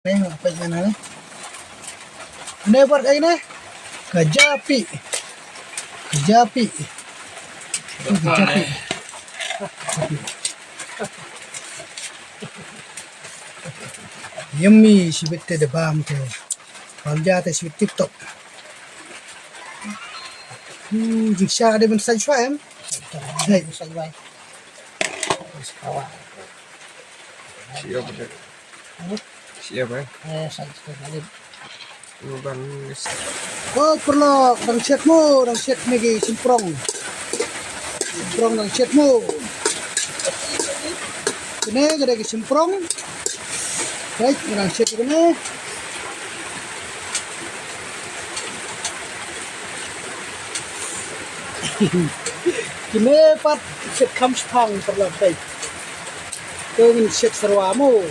Nih, apa ini? Ini buat kayak ini. Kejapi. Kejapi. Kejapi. Yummy, si bete de bam tuh. Paljate si TikTok. Jika ada mensaj em. Hey, Salbay. Kawa. Siapa deh? Siapa? Salbay kali. Lubang oh perlu dang set megi simprong. Simprong dang set mo. Kene gede ke simprong. Baik, dang set kene. Kene pat set kam spang perlu baik. Kau set serwamu.